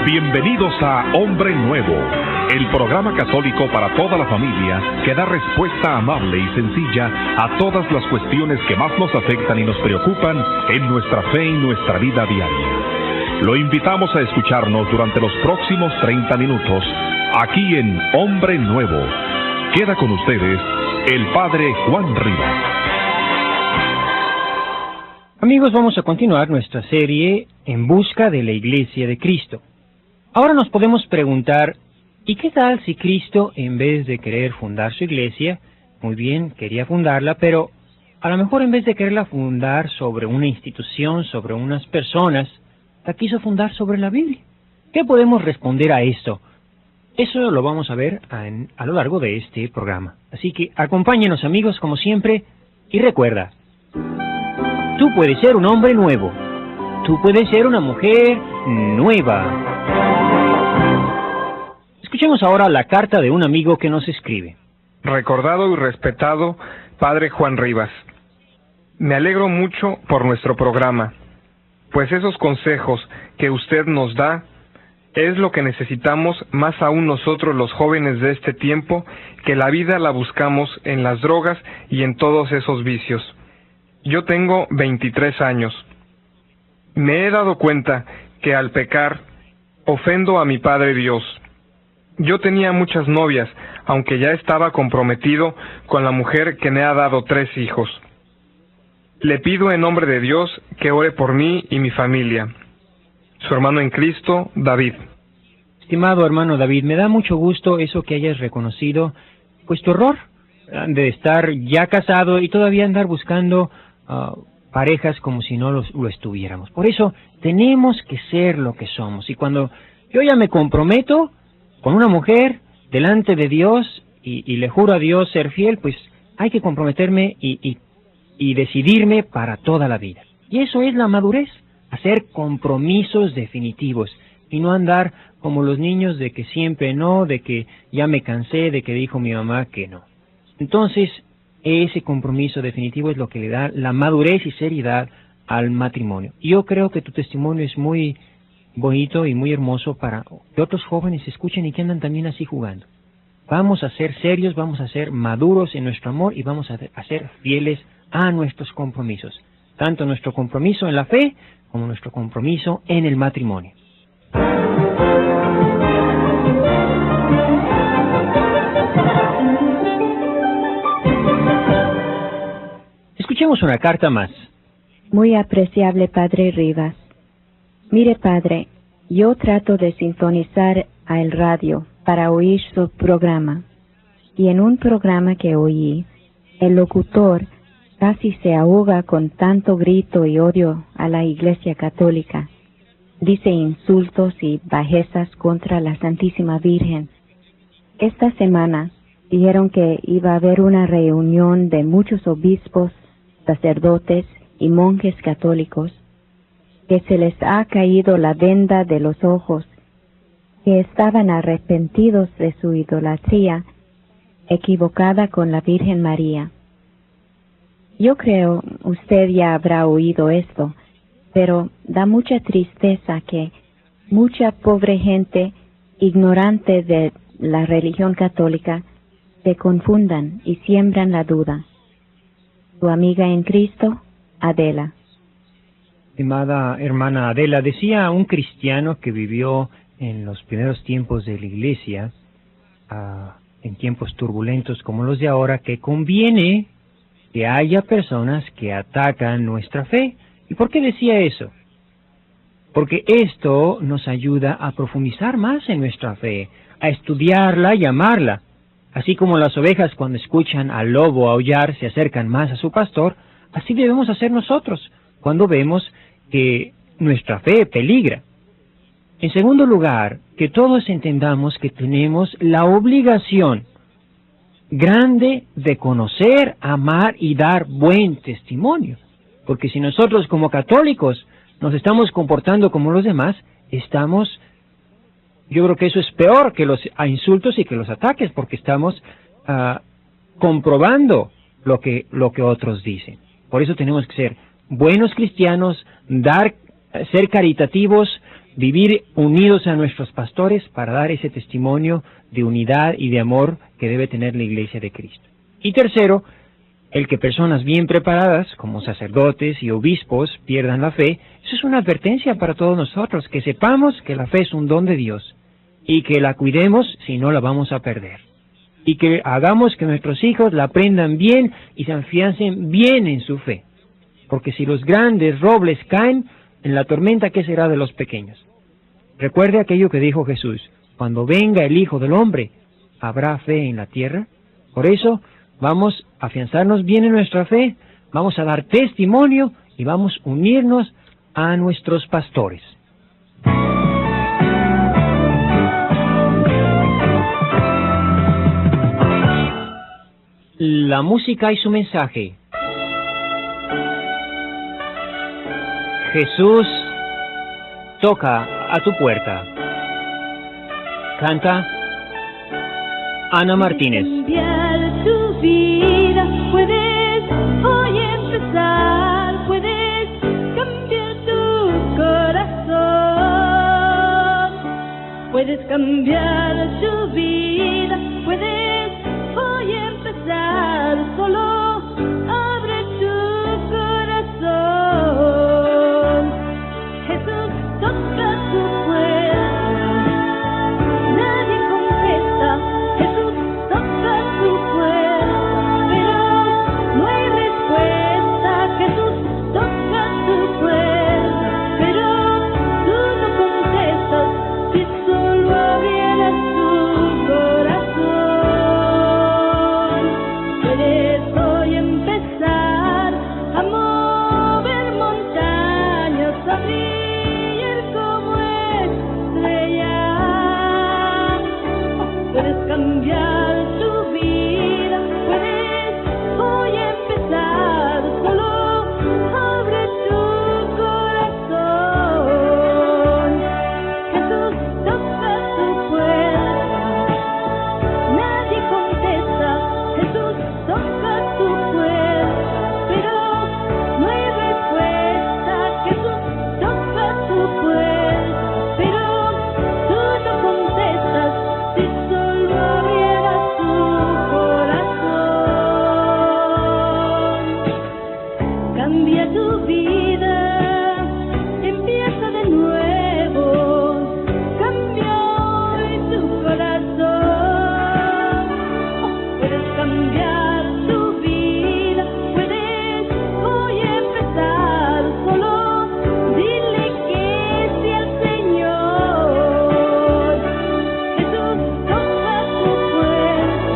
Bienvenidos a Hombre Nuevo, el programa católico para toda la familia que da respuesta amable y sencilla a todas las cuestiones que más nos afectan y nos preocupan en nuestra fe y nuestra vida diaria. Lo invitamos a escucharnos durante los próximos 30 minutos, aquí en Hombre Nuevo. Queda con ustedes el Padre Juan Rivas. Amigos, vamos a continuar nuestra serie En busca de la Iglesia de Cristo. Ahora nos podemos preguntar, ¿y qué tal si Cristo, en vez de querer fundar su iglesia, muy bien, quería fundarla, pero a lo mejor en vez de quererla fundar sobre una institución, sobre unas personas, la quiso fundar sobre la Biblia? ¿Qué podemos responder a esto? Eso lo vamos a ver a lo largo de este programa. Así que acompáñenos, amigos, como siempre, y recuerda, tú puedes ser un hombre nuevo, tú puedes ser una mujer nueva. Escuchemos ahora la carta de un amigo que nos escribe. Recordado y respetado Padre Juan Rivas, me alegro mucho por nuestro programa, pues esos consejos que usted nos da es lo que necesitamos más aún nosotros los jóvenes de este tiempo, que la vida la buscamos en las drogas y en todos esos vicios. Yo tengo 23 años. Me he dado cuenta que al pecar ofendo a mi Padre Dios. Yo tenía muchas novias, aunque ya estaba comprometido con la mujer que me ha dado 3 hijos. Le pido en nombre de Dios que ore por mí y mi familia. Su hermano en Cristo, David. Estimado hermano David, me da mucho gusto eso que hayas reconocido, pues tu error de estar ya casado y todavía andar buscando parejas como si no lo estuviéramos. Por eso tenemos que ser lo que somos. Y cuando yo ya me comprometo con una mujer delante de Dios y le juro a Dios ser fiel, pues hay que comprometerme y decidirme para toda la vida. Y eso es la madurez, hacer compromisos definitivos y no andar como los niños de que siempre no, de que ya me cansé, de que dijo mi mamá que no. Entonces, ese compromiso definitivo es lo que le da la madurez y seriedad al matrimonio. Yo creo que tu testimonio es muy bonito y muy hermoso para que otros jóvenes escuchen y que andan también así jugando. Vamos a ser serios, vamos a ser maduros en nuestro amor y vamos a ser fieles a nuestros compromisos. Tanto nuestro compromiso en la fe como nuestro compromiso en el matrimonio. Escuchemos una carta más. Muy apreciable Padre Rivas. Mire, Padre, yo trato de sintonizar al radio para oír su programa. Y en un programa que oí, el locutor casi se ahoga con tanto grito y odio a la Iglesia Católica. Dice insultos y bajezas contra la Santísima Virgen. Esta semana dijeron que iba a haber una reunión de muchos obispos, sacerdotes y monjes católicos, que se les ha caído la venda de los ojos, que estaban arrepentidos de su idolatría equivocada con la Virgen María. Yo creo usted ya habrá oído esto, pero da mucha tristeza que mucha pobre gente ignorante de la religión católica se confundan y siembran la duda. Su amiga en Cristo, Adela. Estimada hermana Adela, decía un cristiano que vivió en los primeros tiempos de la Iglesia, en tiempos turbulentos como los de ahora, que conviene que haya personas que atacan nuestra fe. ¿Y por qué decía eso? Porque esto nos ayuda a profundizar más en nuestra fe, a estudiarla y amarla. Así como las ovejas cuando escuchan al lobo aullar se acercan más a su pastor, así debemos hacer nosotros cuando vemos que nuestra fe peligra. En segundo lugar, que todos entendamos que tenemos la obligación grande de conocer, amar y dar buen testimonio. Porque si nosotros como católicos nos estamos comportando como los demás, yo creo que eso es peor que los insultos y que los ataques, porque estamos comprobando lo que otros dicen. Por eso tenemos que ser buenos cristianos, ser caritativos, vivir unidos a nuestros pastores para dar ese testimonio de unidad y de amor que debe tener la Iglesia de Cristo. Y tercero, el que personas bien preparadas, como sacerdotes y obispos, pierdan la fe, eso es una advertencia para todos nosotros, que sepamos que la fe es un don de Dios y que la cuidemos, si no la vamos a perder. Y que hagamos que nuestros hijos la aprendan bien y se afiancen bien en su fe. Porque si los grandes robles caen en la tormenta, ¿qué será de los pequeños? Recuerde aquello que dijo Jesús: cuando venga el Hijo del Hombre, ¿habrá fe en la tierra? Por eso, vamos a afianzarnos bien en nuestra fe, vamos a dar testimonio y vamos a unirnos a nuestros pastores. La música y su mensaje. Jesús toca a tu puerta. Canta Ana Martínez. Cambiar tu vida, puedes hoy empezar, puedes cambiar tu corazón, puedes cambiar tu vida, puedes hoy empezar, solo abre tu corazón. Jesús toca tu puerta, nadie contesta. Jesús toca tu puerta, pero no hay respuesta. Jesús toca tu puerta, pero tú no contestas. Si solo abrieras tu corazón, puedes hoy empezar a mover montañas, a brillar como estrellas. Puedes cambiar tu vida, puedes hoy empezar, solo abre tu corazón. Jesús toca tu puerta, nadie contesta. Jesús toca tu puerta, pero no hay respuesta. Jesús toca tu puerta, pero tú no contestas. Si solo abrieras tu corazón, cambia tu vida, empieza de nuevo, cambia hoy tu corazón. Puedes cambiar tu vida, puedes hoy empezar, solo dile que sí al Señor. Jesús toca tu puerta,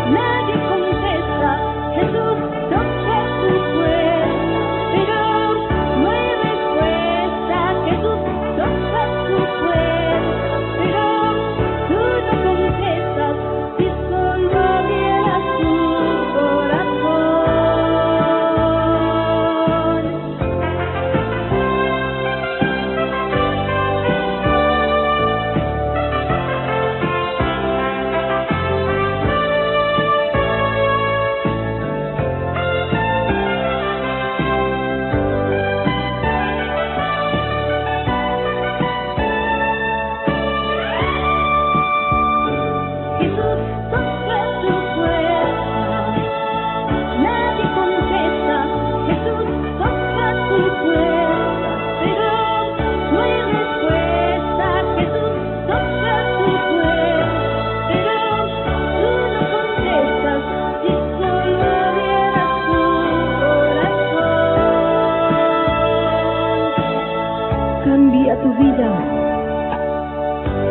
nadie contesta. Jesús toca tu puerta, pero no hay respuesta. Jesús toca tu puerta, pero tú no contestas. Si solo abrieras tu corazón. Jesús toca tu puerta, nadie contesta. Jesús toca tu puerta, pero no hay respuesta. Jesús toca tu puerta, pero tú no contestas. Si solo abrieras tu corazón, cambia tu vida,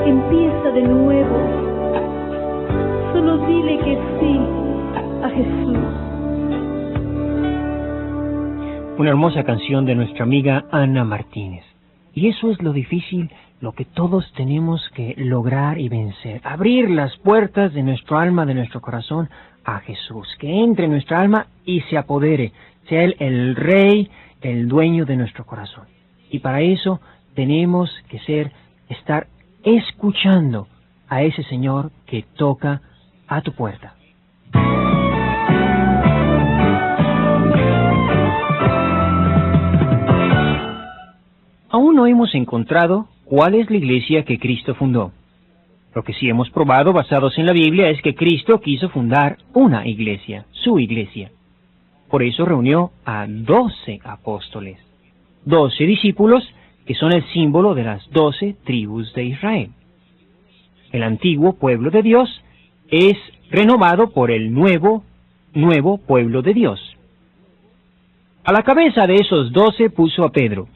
empieza de nuevo. Solo dile que sí a Jesús. Una hermosa canción de nuestra amiga Ana Martínez. Y eso es lo difícil, lo que todos tenemos que lograr y vencer. Abrir las puertas de nuestro alma, de nuestro corazón, a Jesús. Que entre en nuestra alma y se apodere. Sea Él el Rey, el dueño de nuestro corazón. Y para eso tenemos que estar escuchando a ese Señor que toca a tu puerta. Aún aún no hemos encontrado cuál es la iglesia que Cristo fundó. Lo que sí hemos probado, basados en la Biblia, es que Cristo quiso fundar una iglesia, su iglesia. Por eso reunió a 12 apóstoles, 12 discípulos que son el símbolo de las 12 tribus de Israel. El antiguo pueblo de Dios es renovado por el nuevo pueblo de Dios. A la cabeza de esos 12 puso a Pedro.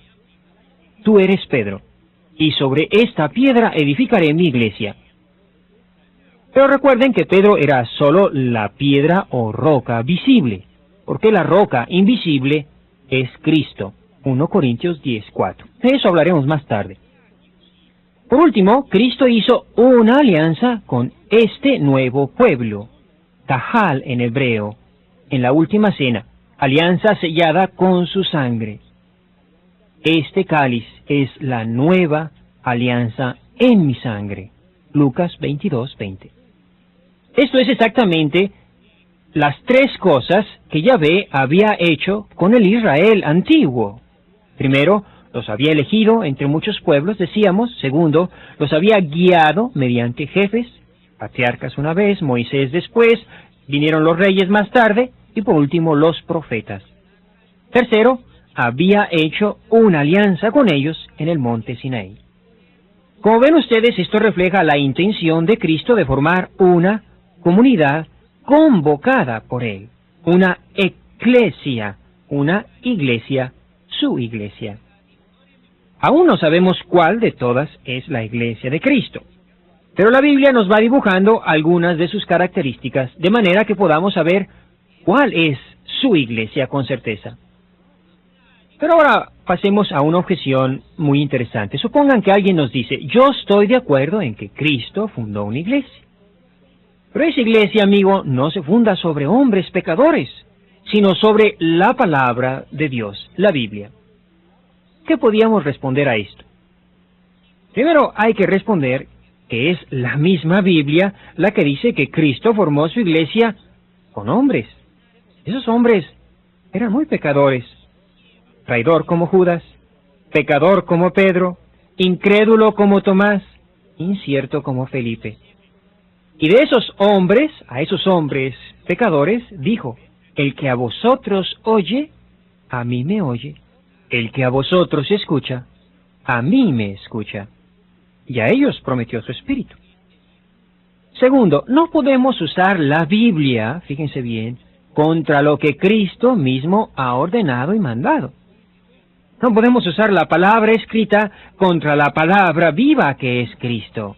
Tú eres Pedro, y sobre esta piedra edificaré mi iglesia. Pero recuerden que Pedro era solo la piedra o roca visible, porque la roca invisible es Cristo. 1 Corintios 10:4. De eso hablaremos más tarde. Por último, Cristo hizo una alianza con este nuevo pueblo, Cajal en hebreo, en la última cena, alianza sellada con su sangre. Este cáliz es la nueva alianza en mi sangre. Lucas 22:20. Esto es exactamente las tres cosas que Yahvé había hecho con el Israel antiguo. Primero, los había elegido entre muchos pueblos, decíamos. Segundo, los había guiado mediante jefes, patriarcas una vez, Moisés después, vinieron los reyes más tarde, y por último los profetas. Tercero, había hecho una alianza con ellos en el monte Sinaí. Como ven ustedes, esto refleja la intención de Cristo de formar una comunidad convocada por Él, una eclesia, una iglesia, su iglesia. Aún no sabemos cuál de todas es la iglesia de Cristo, pero la Biblia nos va dibujando algunas de sus características, de manera que podamos saber cuál es su iglesia con certeza. Pero ahora pasemos a una objeción muy interesante. Supongan que alguien nos dice, yo estoy de acuerdo en que Cristo fundó una iglesia. Pero esa iglesia, amigo, no se funda sobre hombres pecadores, sino sobre la palabra de Dios, la Biblia. ¿Qué podíamos responder a esto? Primero hay que responder que es la misma Biblia la que dice que Cristo formó su iglesia con hombres. Esos hombres eran muy pecadores. Traidor como Judas, pecador como Pedro, incrédulo como Tomás, incierto como Felipe. Y de esos hombres, a esos hombres pecadores, dijo, el que a vosotros oye, a mí me oye. El que a vosotros escucha, a mí me escucha. Y a ellos prometió su espíritu. Segundo, no podemos usar la Biblia, fíjense bien, contra lo que Cristo mismo ha ordenado y mandado. No podemos usar la palabra escrita contra la palabra viva que es Cristo.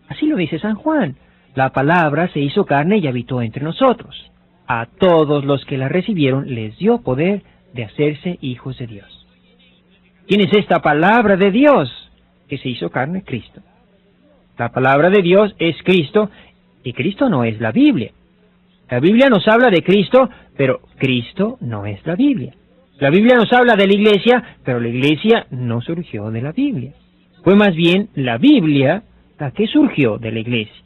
Así lo dice San Juan. La palabra se hizo carne y habitó entre nosotros. A todos los que la recibieron les dio poder de hacerse hijos de Dios. ¿Quién es esta palabra de Dios que se hizo carne? Cristo. La palabra de Dios es Cristo, y Cristo no es la Biblia. La Biblia nos habla de Cristo, pero Cristo no es la Biblia. La Biblia nos habla de la iglesia, pero la iglesia no surgió de la Biblia. Fue más bien la Biblia la que surgió de la iglesia.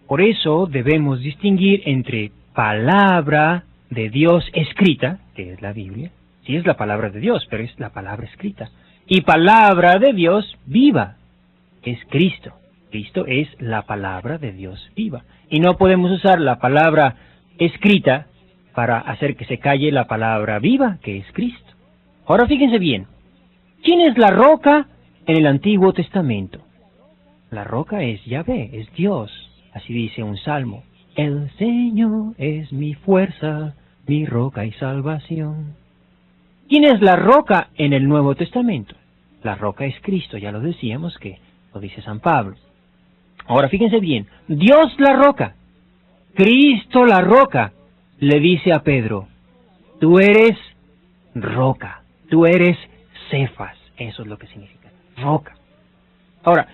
Por eso debemos distinguir entre palabra de Dios escrita, que es la Biblia, sí es la palabra de Dios, pero es la palabra escrita, y palabra de Dios viva, es Cristo. Cristo es la palabra de Dios viva. Y no podemos usar la palabra escrita para hacer que se calle la palabra viva, que es Cristo. Ahora fíjense bien, ¿quién es la roca en el Antiguo Testamento? La roca es Yahvé, es Dios. Así dice un salmo. El Señor es mi fuerza, mi roca y salvación. ¿Quién es la roca en el Nuevo Testamento? La roca es Cristo, ya lo decíamos que lo dice San Pablo. Ahora fíjense bien, Dios la roca, Cristo la roca, le dice a Pedro, tú eres roca, tú eres Cefas, eso es lo que significa, roca. Ahora,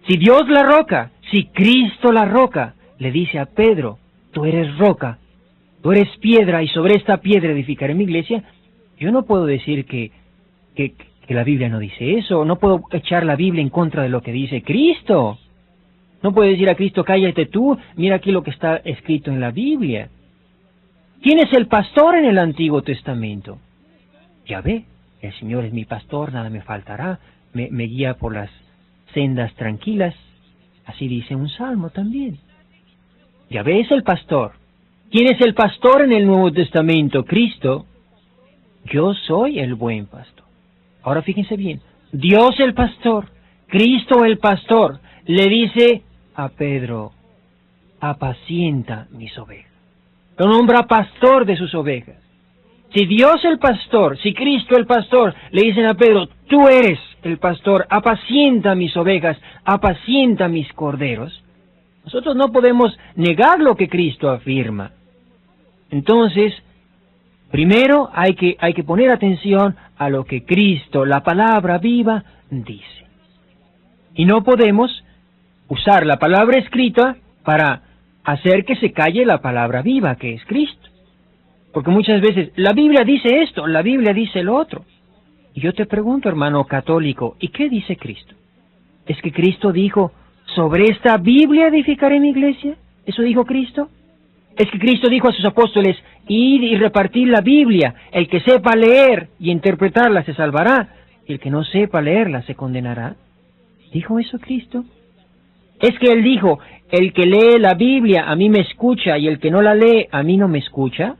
si Dios la roca, si Cristo la roca, le dice a Pedro, tú eres roca, tú eres piedra y sobre esta piedra edificaré mi iglesia, yo no puedo decir que la Biblia no dice eso, no puedo echar la Biblia en contra de lo que dice Cristo. No puedo decir a Cristo, cállate tú, mira aquí lo que está escrito en la Biblia. ¿Quién es el pastor en el Antiguo Testamento? Yahvé, El Señor es mi pastor, nada me faltará, me guía por las sendas tranquilas. Así dice un salmo también. Yahvé es el pastor. ¿Quién es el pastor en el Nuevo Testamento? Cristo. Yo soy el buen pastor. Ahora fíjense bien, Dios el pastor, Cristo el pastor, le dice a Pedro, apacienta mis ovejas. Lo nombra pastor de sus ovejas. Si Dios el pastor, si Cristo el pastor, le dicen a Pedro, tú eres el pastor, apacienta mis ovejas, apacienta mis corderos, nosotros no podemos negar lo que Cristo afirma. Entonces, primero hay que poner atención a lo que Cristo, la palabra viva, dice. Y no podemos usar la palabra escrita para hacer que se calle la palabra viva, que es Cristo. Porque muchas veces, la Biblia dice esto, la Biblia dice lo otro. Y yo te pregunto, hermano católico, ¿y qué dice Cristo? ¿Es que Cristo dijo, sobre esta Biblia edificaré mi iglesia? ¿Eso dijo Cristo? ¿Es que Cristo dijo a sus apóstoles, id y repartid la Biblia, el que sepa leer y interpretarla se salvará, y el que no sepa leerla se condenará? ¿Dijo eso Cristo? ¿Es que Él dijo, el que lee la Biblia a mí me escucha y el que no la lee a mí no me escucha?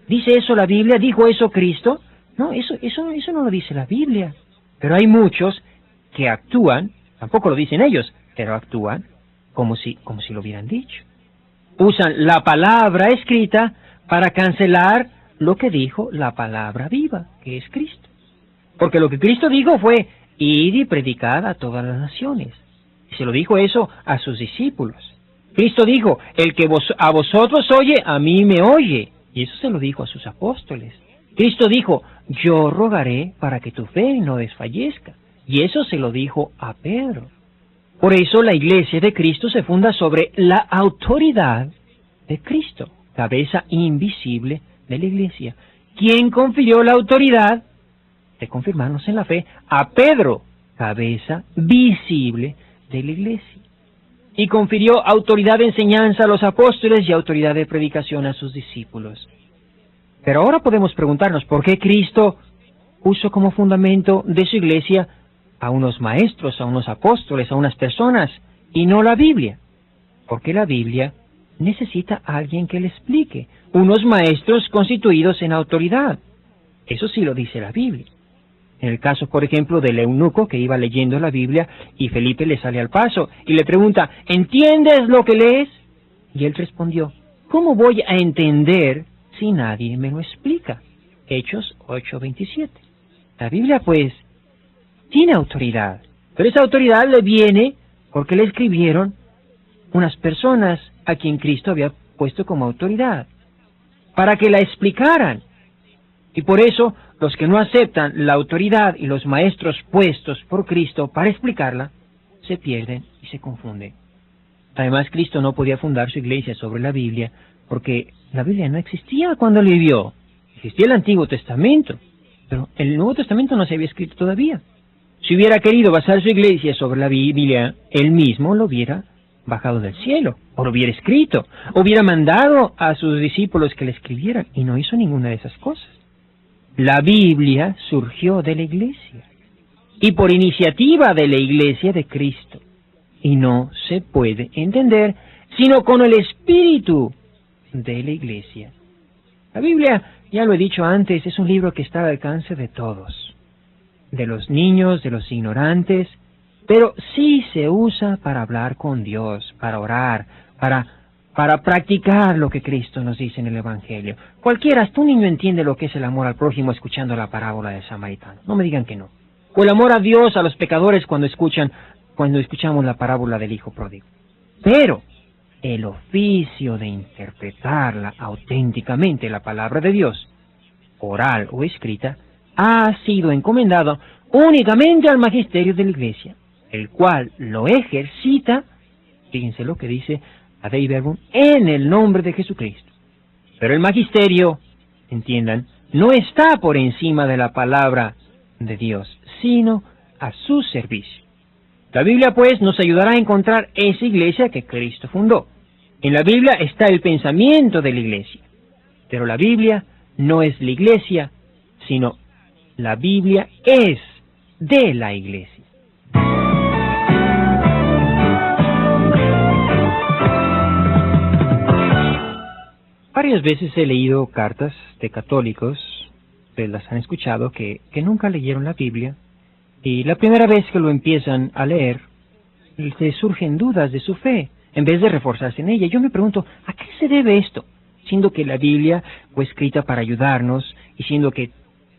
¿Dice eso la Biblia? ¿Dijo eso Cristo? No, eso no lo dice la Biblia. Pero hay muchos que actúan, tampoco lo dicen ellos, pero actúan como si lo hubieran dicho. Usan la palabra escrita para cancelar lo que dijo la palabra viva, que es Cristo. Porque lo que Cristo dijo fue, id y predicad a todas las naciones. Y se lo dijo eso a sus discípulos. Cristo dijo, el que a vosotros oye, a mí me oye. Y eso se lo dijo a sus apóstoles. Cristo dijo, yo rogaré para que tu fe no desfallezca. Y eso se lo dijo a Pedro. Por eso la iglesia de Cristo se funda sobre la autoridad de Cristo, cabeza invisible de la iglesia. ¿Quién confirió la autoridad de confirmarnos en la fe? A Pedro, cabeza visible de la iglesia. Y confirió autoridad de enseñanza a los apóstoles y autoridad de predicación a sus discípulos. Pero ahora podemos preguntarnos, ¿por qué Cristo puso como fundamento de su iglesia a unos maestros, a unos apóstoles, a unas personas, y no la Biblia? Porque la Biblia necesita a alguien que le explique, unos maestros constituidos en autoridad. Eso sí lo dice la Biblia. En el caso, por ejemplo, del eunuco que iba leyendo la Biblia y Felipe le sale al paso y le pregunta, ¿entiendes lo que lees? Y él respondió, ¿cómo voy a entender si nadie me lo explica? Hechos 8:27. La Biblia, pues, tiene autoridad, pero esa autoridad le viene porque le escribieron unas personas a quien Cristo había puesto como autoridad, para que la explicaran. Y por eso, los que no aceptan la autoridad y los maestros puestos por Cristo para explicarla, se pierden y se confunden. Además, Cristo no podía fundar su iglesia sobre la Biblia, porque la Biblia no existía cuando él vivió. Existía el Antiguo Testamento, pero el Nuevo Testamento no se había escrito todavía. Si hubiera querido basar su iglesia sobre la Biblia, él mismo lo hubiera bajado del cielo, o lo hubiera escrito, o hubiera mandado a sus discípulos que le escribieran, y no hizo ninguna de esas cosas. La Biblia surgió de la iglesia, y por iniciativa de la iglesia de Cristo, y no se puede entender sino con el espíritu de la iglesia. La Biblia, ya lo he dicho antes, es un libro que está al alcance de todos, de los niños, de los ignorantes, pero sí se usa para hablar con Dios, para orar, para practicar lo que Cristo nos dice en el Evangelio. Cualquiera, hasta un niño entiende lo que es el amor al prójimo escuchando la parábola del samaritano. No me digan que no. O el amor a Dios, a los pecadores cuando escuchamos la parábola del hijo pródigo. Pero el oficio de interpretarla auténticamente, la palabra de Dios, oral o escrita, ha sido encomendado únicamente al magisterio de la iglesia, el cual lo ejercita, fíjense lo que dice a Dei Verbum, en el nombre de Jesucristo. Pero el magisterio, entiendan, no está por encima de la palabra de Dios, sino a su servicio. La Biblia, pues, nos ayudará a encontrar esa iglesia que Cristo fundó. En la Biblia está el pensamiento de la iglesia, pero la Biblia no es la iglesia, sino La Biblia es de la Iglesia. Varias veces he leído cartas de católicos, ustedes las han escuchado, que nunca leyeron la Biblia, y la primera vez que lo empiezan a leer, les surgen dudas de su fe, en vez de reforzarse en ella. Yo me pregunto, ¿a qué se debe esto? Siendo que la Biblia fue escrita para ayudarnos, y siendo que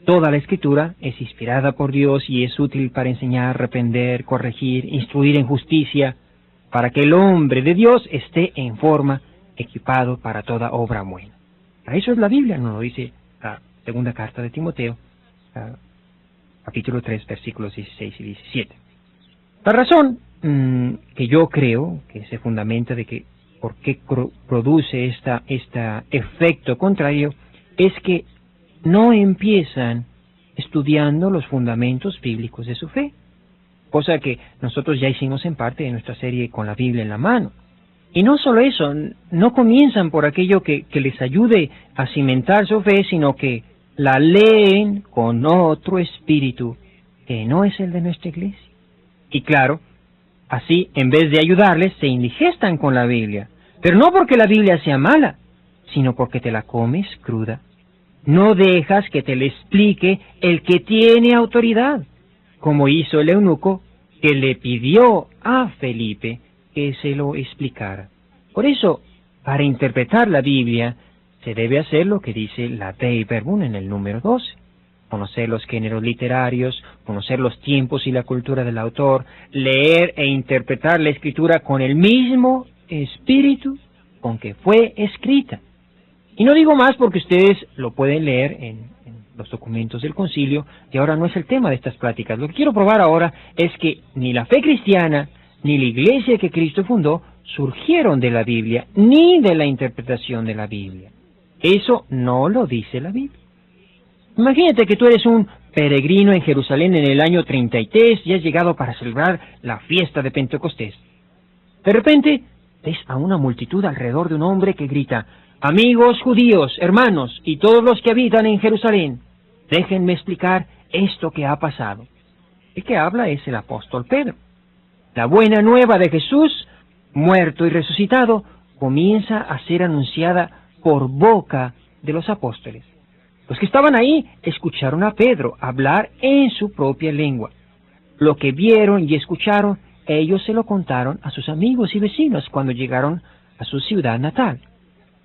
toda la Escritura es inspirada por Dios y es útil para enseñar, reprender, corregir, instruir en justicia, para que el hombre de Dios esté en forma, equipado para toda obra buena. Para eso es la Biblia, nos lo dice la segunda carta de Timoteo, capítulo 3, versículos 16 y 17. La razón que yo creo que se fundamenta de que por qué produce este efecto contrario es que no empiezan estudiando los fundamentos bíblicos de su fe, cosa que nosotros ya hicimos en parte de nuestra serie Con la Biblia en la Mano. Y no solo eso, no comienzan por aquello que les ayude a cimentar su fe, sino que la leen con otro espíritu que no es el de nuestra iglesia. Y claro, así, en vez de ayudarles, se indigestan con la Biblia. Pero no porque la Biblia sea mala, sino porque te la comes cruda. No dejas que te la explique el que tiene autoridad, como hizo el eunuco que le pidió a Felipe que se lo explicara. Por eso, para interpretar la Biblia, se debe hacer lo que dice la Dei Verbum en el número 12. Conocer los géneros literarios, conocer los tiempos y la cultura del autor, leer e interpretar la Escritura con el mismo espíritu con que fue escrita. Y no digo más porque ustedes lo pueden leer en los documentos del concilio, y ahora no es el tema de estas pláticas. Lo que quiero probar ahora es que ni la fe cristiana, ni la iglesia que Cristo fundó, surgieron de la Biblia, ni de la interpretación de la Biblia. Eso no lo dice la Biblia. Imagínate que tú eres un peregrino en Jerusalén en el año 33 y has llegado para celebrar la fiesta de Pentecostés. De repente, ves a una multitud alrededor de un hombre que grita: amigos judíos, hermanos, y todos los que habitan en Jerusalén, déjenme explicar esto que ha pasado. El que habla es el apóstol Pedro. La buena nueva de Jesús, muerto y resucitado, comienza a ser anunciada por boca de los apóstoles. Los que estaban ahí escucharon a Pedro hablar en su propia lengua. Lo que vieron y escucharon, ellos se lo contaron a sus amigos y vecinos cuando llegaron a su ciudad natal.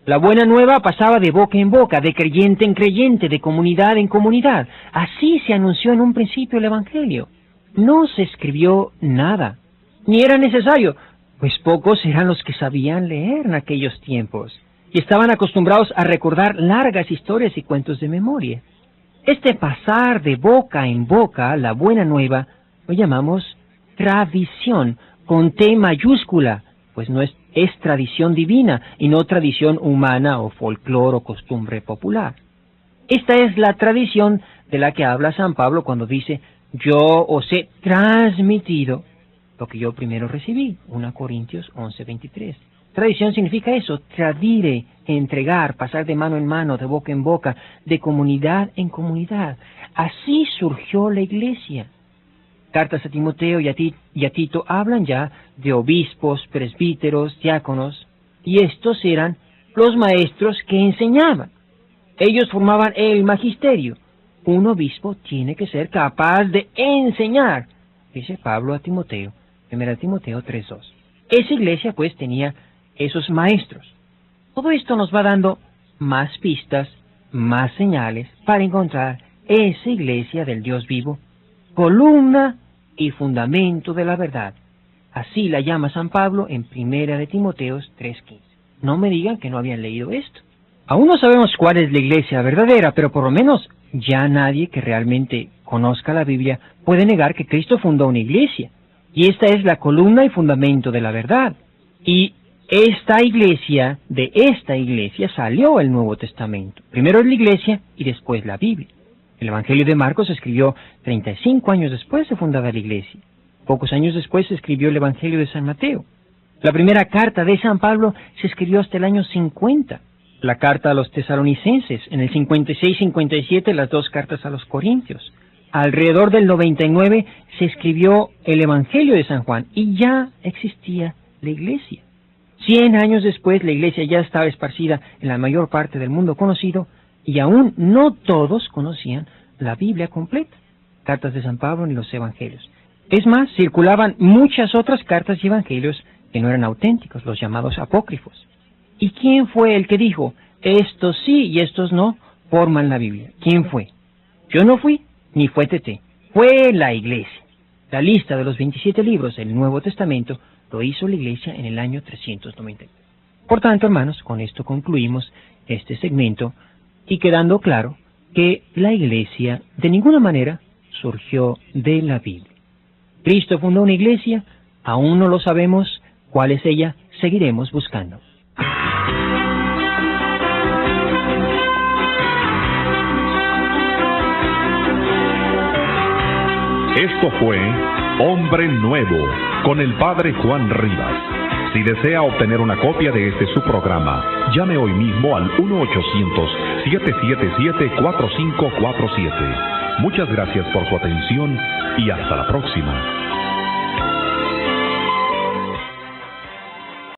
La buena nueva pasaba de boca en boca, de creyente en creyente, de comunidad en comunidad. Así se anunció en un principio el Evangelio. No se escribió nada, ni era necesario, pues pocos eran los que sabían leer en aquellos tiempos, y estaban acostumbrados a recordar largas historias y cuentos de memoria. Este pasar de boca en boca, la buena nueva, lo llamamos tradición, con T mayúscula, pues no es tradición divina y no tradición humana o folclore o costumbre popular. Esta es la tradición de la que habla San Pablo cuando dice: yo os he transmitido lo que yo primero recibí, 1 Corintios 11:23. Tradición significa eso, tradire, entregar, pasar de mano en mano, de boca en boca, de comunidad en comunidad. Así surgió la iglesia. Cartas a Timoteo y a Tito hablan ya de obispos, presbíteros, diáconos, y estos eran los maestros que enseñaban. Ellos formaban el magisterio. Un obispo tiene que ser capaz de enseñar, dice Pablo a Timoteo, 1 Timoteo 3:2. Esa iglesia pues tenía esos maestros. Todo esto nos va dando más pistas, más señales para encontrar esa iglesia del Dios vivo, columna y fundamento de la verdad. Así la llama San Pablo en 1 de Timoteo 3:15. No me digan que no habían leído esto. Aún no sabemos cuál es la iglesia verdadera, pero por lo menos ya nadie que realmente conozca la Biblia puede negar que Cristo fundó una iglesia. Y esta es la columna y fundamento de la verdad. Y de esta iglesia salió el Nuevo Testamento. Primero es la iglesia y después la Biblia. El Evangelio de Marcos se escribió 35 años después de fundada la iglesia. Pocos años después se escribió el Evangelio de San Mateo. La primera carta de San Pablo se escribió hasta el año 50. La carta a los tesalonicenses, en el 56-57 las dos cartas a los corintios. alrededor del 99 se escribió el Evangelio de San Juan y ya existía la iglesia. 100 años después la iglesia ya estaba esparcida en la mayor parte del mundo conocido y aún no todos conocían la Biblia completa, cartas de San Pablo ni los evangelios. Es más, circulaban muchas otras cartas y evangelios que no eran auténticos, los llamados apócrifos. ¿Y quién fue el que dijo, estos sí y estos no forman la Biblia? ¿Quién fue? Yo no fui, ni fue Tete, fue la iglesia. La lista de los 27 libros del Nuevo Testamento lo hizo la iglesia en el año 390. Por tanto, hermanos, con esto concluimos este segmento y quedando claro que la iglesia de ninguna manera surgió de la Biblia. Cristo fundó una iglesia, aún no lo sabemos cuál es ella, seguiremos buscando. Esto fue Hombre Nuevo con el Padre Juan Rivas. Si desea obtener una copia de este su programa, llame hoy mismo al 1-800-777-4547. Muchas gracias por su atención y hasta la próxima.